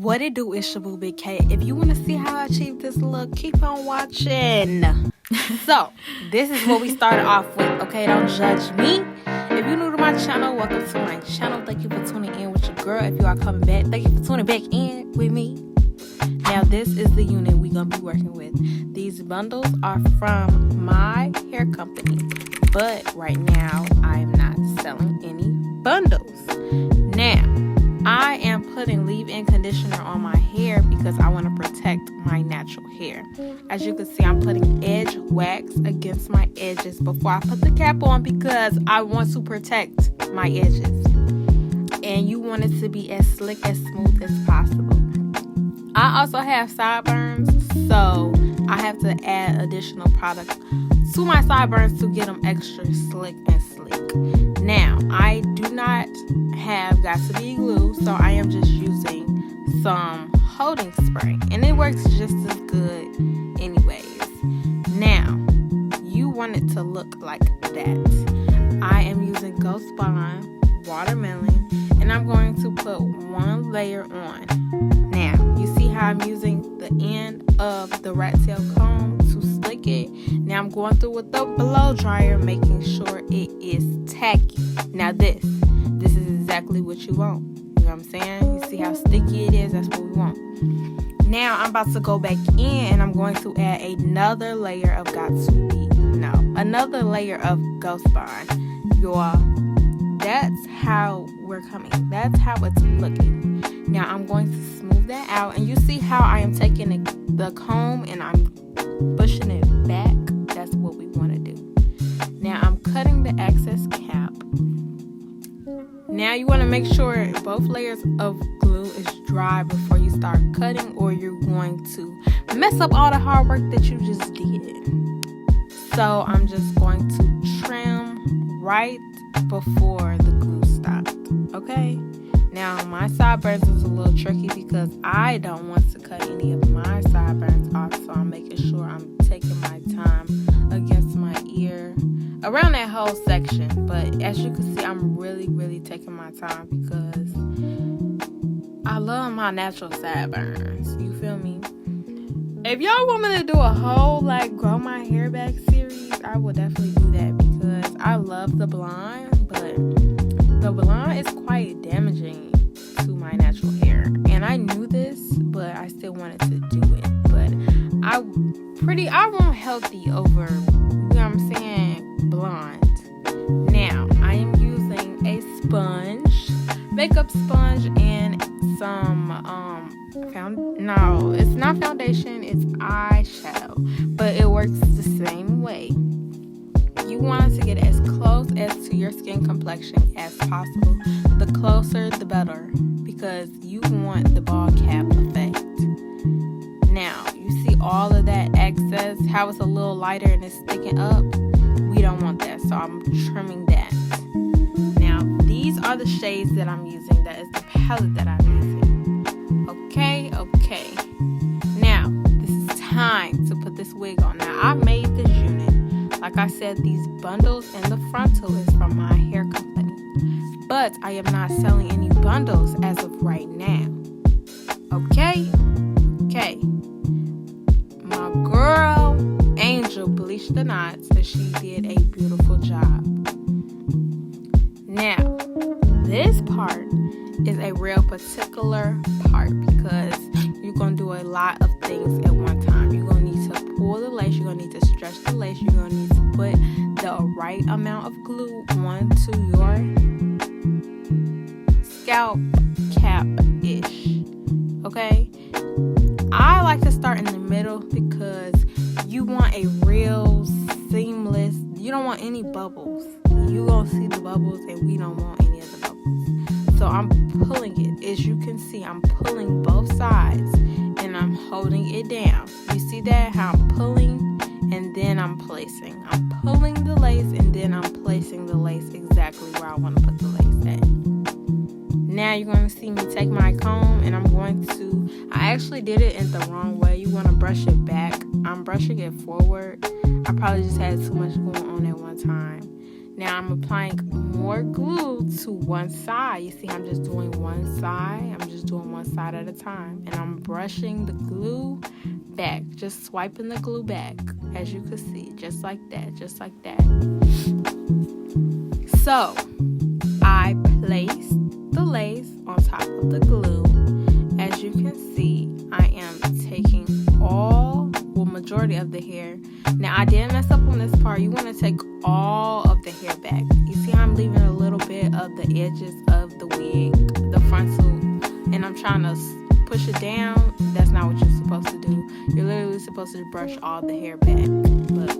What it do, it's your boo Big K. If you want to see how I achieve this look, keep on watching. So, this is what we started off with, okay? Don't judge me. If you're new to my channel, welcome to my channel. Thank you for tuning in with your girl. If you are coming back, thank you for tuning back in with me. Now, this is the unit we're going to be working with. These bundles are from my hair company, but right now, I am not selling any bundles. Now, I am putting leave-in conditioner on my hair because I want to protect my natural hair. As you can see, I'm putting EDGEWAX against my edges before I put the cap on because I want to protect my edges. And you want it to be as slick, as smooth as possible. I also have sideburns, so I have to add additional product to my sideburns to get them extra slick and sleek. Now, I do not have Got2B glue, so I am just using some holding spray, and it works just as good anyways. Now, you want it to look like that. I am using GHOSTBOND watermelon, and I'm going to put one layer on. Now, you see how I'm using the end of the rat tail comb to slick it. Now I'm going through with the blow dryer, making sure it is tacky. Now this is exactly what you want. You know what I'm saying? You see how sticky it is? That's what we want. Now I'm about to go back in and I'm going to add another layer of another layer of GHOSTBOND. Y'all, that's how we're coming. That's how it's looking. Now I'm going to smooth that out, and you see how I am taking the comb and I'm pushing it back. That's what we want to do. Now I'm cutting the excess cap. Now you want to make sure both layers of glue is dry before you start cutting, or you're going to mess up all the hard work that you just did. So I'm just going to trim right before the glue stopped. Okay? Now my sideburns is a little tricky because I don't want to cut any of my sideburns off, so I'm making sure I'm taking my time against my ear around that whole section. But as you can see, I'm really taking my time because I love my natural sideburns. You feel me? If y'all want me to do a whole grow my hair back series, I will definitely do that because I love the blonde, but the blonde is quite damaging to my natural hair. And I knew this, but I still wanted to do it. But I want healthy over, you know what I'm saying, blonde. Now, I am using a sponge, makeup sponge, and some, no, it's not foundation, it's eyeshadow. But it works the same way. You want to get as close as to your skin complexion as possible. The closer, the better, because you want the ball cap effect. Now, you see all of that excess, how it's a little lighter and it's sticking up? We don't want that, so I'm trimming that. Now, these are the shades that I'm using. That is the palette that I'm using. Okay. Now, this is time to put this wig on. Now, I made this unit. Like I said, these bundles and the frontal is from my hair company. But I am not selling any bundles as of right now. Okay. My girl, Angel, bleached the knots, and she did a beautiful job. Now, this part is a real particular part because you're going to do a lot of things at one time. You're going to need to pull the lace. You're going to need to stretch the lace. You're going to need to put the right amount of glue onto your scalp cap-ish. Okay? I like to start in the middle because you want a real seamless, you don't want any bubbles. You gonna see the bubbles and we don't want any of the bubbles. So I'm pulling it. As you can see, I'm pulling both sides and I'm holding it down. You see that? How I'm pulling and then I'm placing. I'm pulling the lace and then I'm placing the lace exactly where I want to put the lace at. Now you're going to see me take my comb and I'm going to, I actually did it in the wrong way. You want to brush it back. I'm brushing it forward. I probably just had too much going on at one time. Now I'm applying more glue to one side. You see, I'm just doing one side. I'm just doing one side at a time. And I'm brushing the glue back. Just swiping the glue back, as you can see. Just like that. Just like that. So, I placed the lace on top of the glue. As you can see, I am taking majority of the hair. Now, I didn't mess up on this part. You want to take all of the hair back. You see how I'm leaving a little bit of the edges of the wig, the frontal, and I'm trying to push it down. That's not what you're supposed to do. You're literally supposed to brush all the hair back. But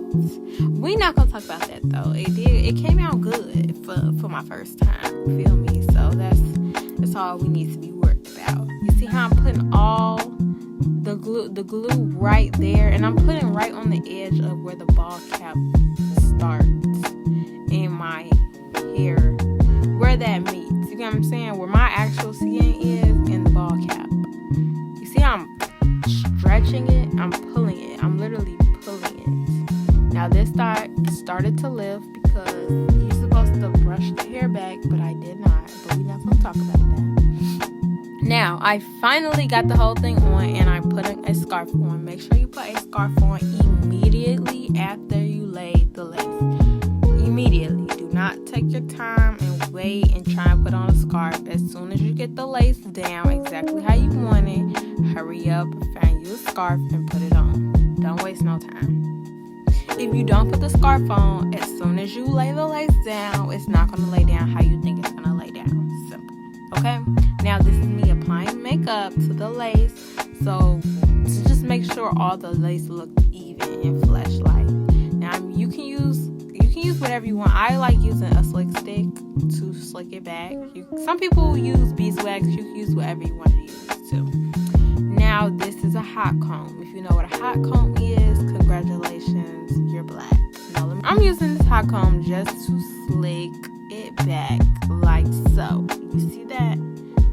we're not gonna talk about that though. It came out good for my first time. Feel me? So that's all we need to be worried about. You see how I'm putting all the glue right there, and I'm putting right on the edge of where the ball cap starts in my hair, where that meets. You get what I'm saying? Where my actual skin is in the ball cap. You see how I'm stretching it? I'm pulling it. I'm literally pulling it. Now this side started to lift because you're supposed to brush the hair back, but I did not. But we're not gonna talk about that. Now, I finally got the whole thing on, and I'm putting a scarf on. Make sure you put a scarf on immediately after you lay the lace. Immediately. Do not take your time and wait and try and put on a scarf. As soon as you get the lace down exactly how you want it, hurry up, find you a scarf, and put it on. Don't waste no time. If you don't put the scarf on, as soon as you lay the lace down, it's not going to lay down how you think it's going to lay down. Simple. Okay? Now, this is me applying makeup to the lace, so to just make sure all the lace look even and flesh-like. Now, you can use whatever you want. I like using a slick stick to slick it back. Some people use beeswax. You can use whatever you want to use too. Now, this is a hot comb. If you know what a hot comb is, congratulations, you're black. Now, I'm using this hot comb just to slick it back like so. You see that?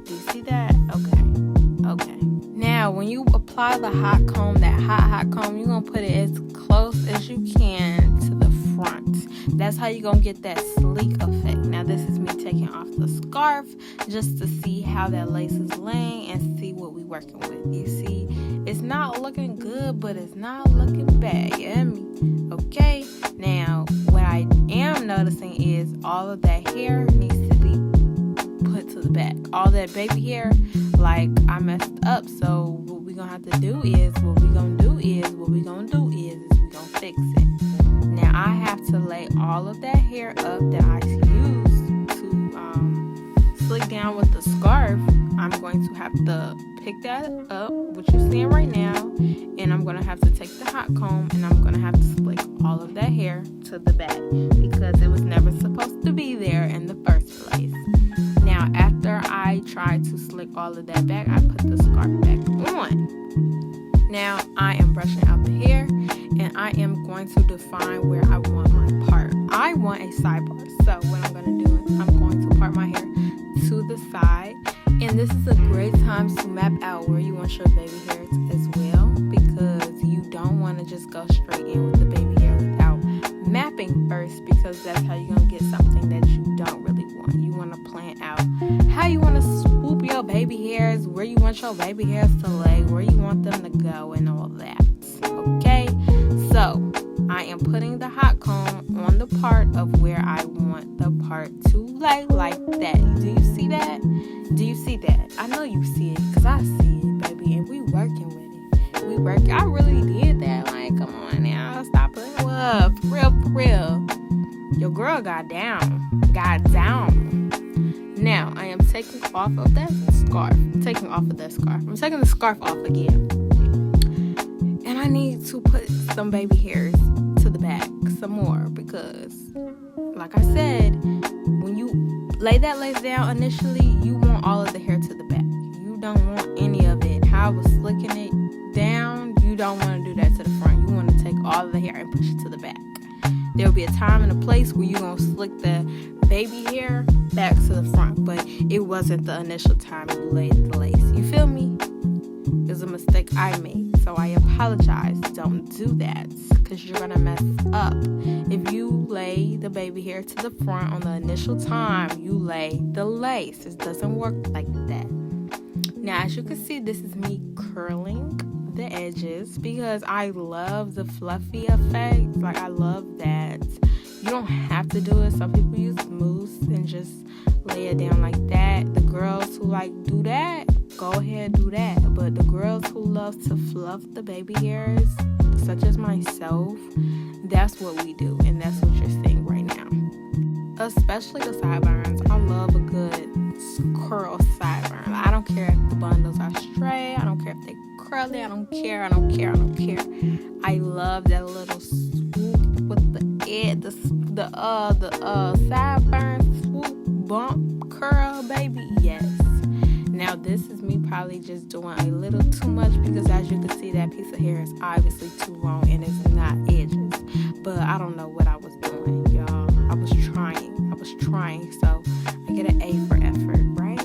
Do you see that? Okay. Now, when you apply the hot comb, that hot comb, you're going to put it as close as you can to the front. That's how you're going to get that sleek effect. Now, this is me taking off the scarf just to see how that lace is laying and see what we're working with. You see, it's not looking good, but it's not looking bad. You hear me? Okay. Now, what I am noticing is all of that hair needs to be put to the back. All that baby hair, like I messed up. So what we're gonna have to do is we're gonna fix it. Now I have to lay all of that hair up that I used to slick down with the scarf. I'm going to have to pick that up, what you're seeing right now, and I'm gonna have to take the hot comb and I'm gonna have to slick all of that hair to the back because it was never supposed to be there in the first place. Now, after I tried to slick all of that back, I put the scarf back on. Now, I am brushing out the hair, and I am going to define where I want my part. I want a sidebar. So, what I'm going to do is I'm going to part my hair to the side. And this is a great time to map out where you want your baby hairs as well, because you don't want to just go straight in with the baby hair without mapping first, because that's how you're going to get something that you don't really want. You want to plan out how you want to swoop your baby hairs, where you want your baby hairs to lay, where you want them to go, and all that. Okay, so I am putting the hot comb on the part of where I want the part to lay, like that. Do you see that? Do you see that? I know you see it, because I see it, baby, and we working with it. We working. I really did that. Like, come on now, stop playing up. For real. Your girl got down. Now, I am taking off of that scarf. I'm taking the scarf off again. And I need to put some baby hairs to the back some more, because, like I said, when you lay that lace down initially, you want all of the hair to the back. You don't want any of it. How I was slicking it down, you don't want to do that to the front. You want to take all of the hair and push it to the back. There will be a time and a place where you're going to slick the baby hair back to the front, but it wasn't the initial time you laid the lace. You feel me? It was a mistake I made. So I apologize. Don't do that because you're going to mess up. If you lay the baby hair to the front on the initial time, you lay the lace. It doesn't work like that. Now, as you can see, this is me curling the edges because I love the fluffy effect. Like, I love that. You don't have to do it. Some people use mousse and just lay it down like that. The girls who do that, go ahead, do that. But the girls who love to fluff the baby hairs, such as myself, that's what we do. And that's what you're seeing right now. Especially the sideburns. I love a good curl sideburn. I don't care if the bundles are straight. I don't care if they curly. I don't care. I love that little swoop with the sideburn swoop bump curl, baby. Yes. Now this is me probably just doing a little too much because as you can see, that piece of hair is obviously too long and it's not edges. But I don't know what I was doing, y'all. I was trying. So I get an A for effort, right?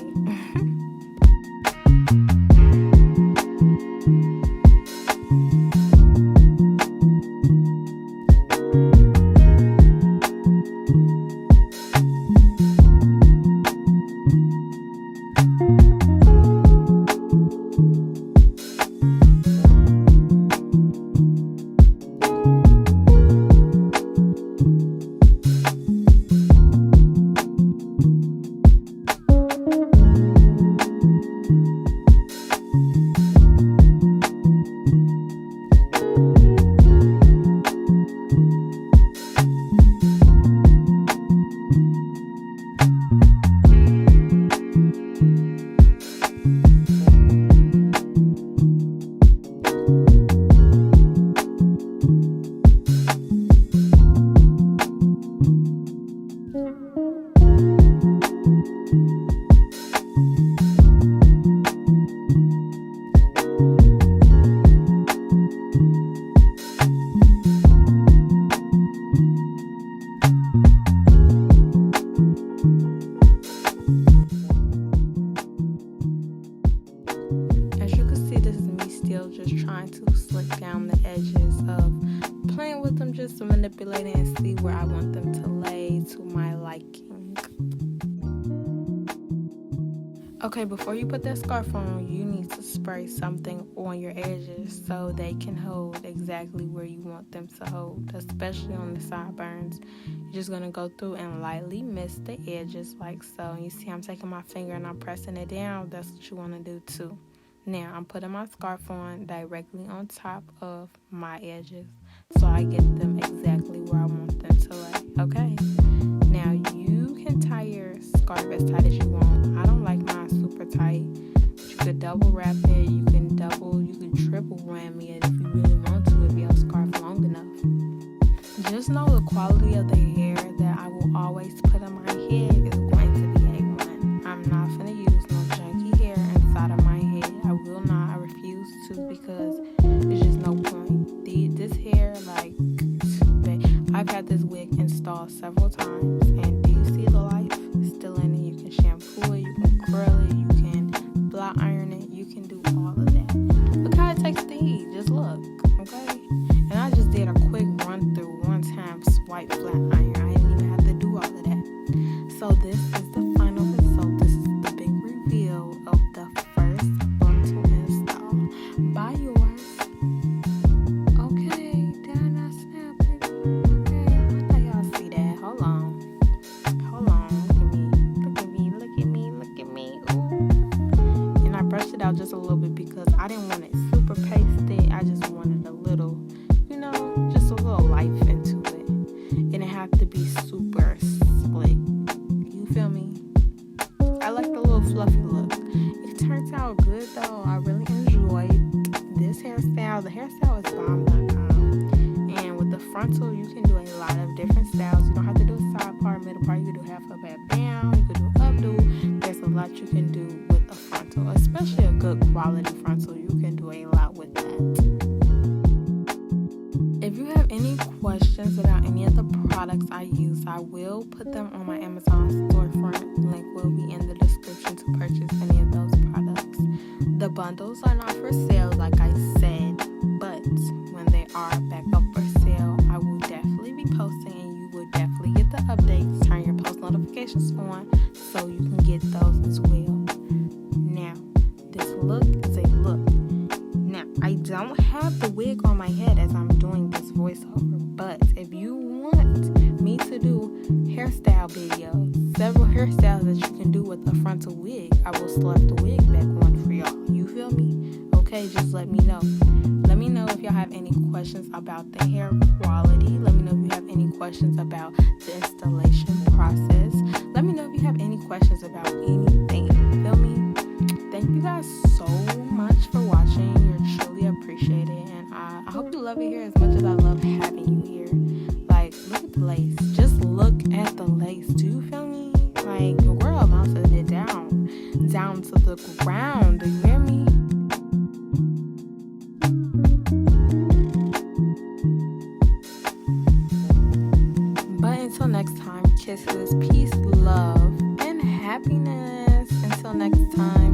Just manipulating and see where I want them to lay to my liking. Okay, before you put that scarf on, you need to spray something on your edges so they can hold exactly where you want them to hold, especially on the sideburns. You're just going to go through and lightly mist the edges like so. You see I'm taking my finger and I'm pressing it down. That's what you want to do too. Now, I'm putting my scarf on directly on top of my edges so I get them exactly where I want them to lay, okay? Now, you can tie your scarf as tight as you want. I don't like mine super tight. You could double wrap it. You can triple whammy it if you really want to, if you have a scarf long enough. Just know the quality of the hair that I will always put on my head is going to be A1. I'm not going to use no junky hair inside of my head. I will not. I refuse to because there's just no point. This hair, I've had this wig installed several times, and do you see the life? It's still in it. You can shampoo it, you can curl it, you can flat iron it, you can do all of that. Look how it takes the heat. Just look, okay? And I just did a quick run through one time, swipe flat iron. I didn't even have to do all of that. So this is the final result. This is the big reveal of the first frontal install by yours. Out just a little bit because I didn't want it super pasty. I just wanted a little, just a little life into it. And it had to be super slick. You feel me? I like the little fluffy look. It turns out good though. I really enjoyed this hairstyle. The hairstyle is bomb.com. And with the frontal, you can do a lot of different styles. You don't have to do a side part, middle part. You can do half up, half down. You can do updo. There's a lot you can do with a frontal, especially a good quality frontal. You can do a lot with that. If you have any questions about any of the products I use, I will put them on my Amazon storefront. Link will be in the description to purchase any of those products. The bundles are not for sale, like I said, but when they are back up for sale, I will definitely be posting, and you will definitely get the updates. Turn your post notifications on so you can get those as well. Now, this look is a look. Now, I don't have the wig on my head as I'm doing this voiceover, but if you want me to do hairstyle videos, several hairstyles that you can do with a frontal wig, I will slap the wig back on for y'all. You feel me? Okay, just let me know. Let me know if y'all have any questions about the hair quality. Let me know if you have any questions about the installation process. Let me know if you have any questions about anything. Feel me? Thank you guys so much for watching. You're truly appreciated, and I hope you love it here as much as I love having you here. Like, look at the lace. Just look at the lace. Do you feel me? Like, your girl mounted it down to the ground. Do you hear me? But until next time, kisses, peace, love, and happiness. Until next time.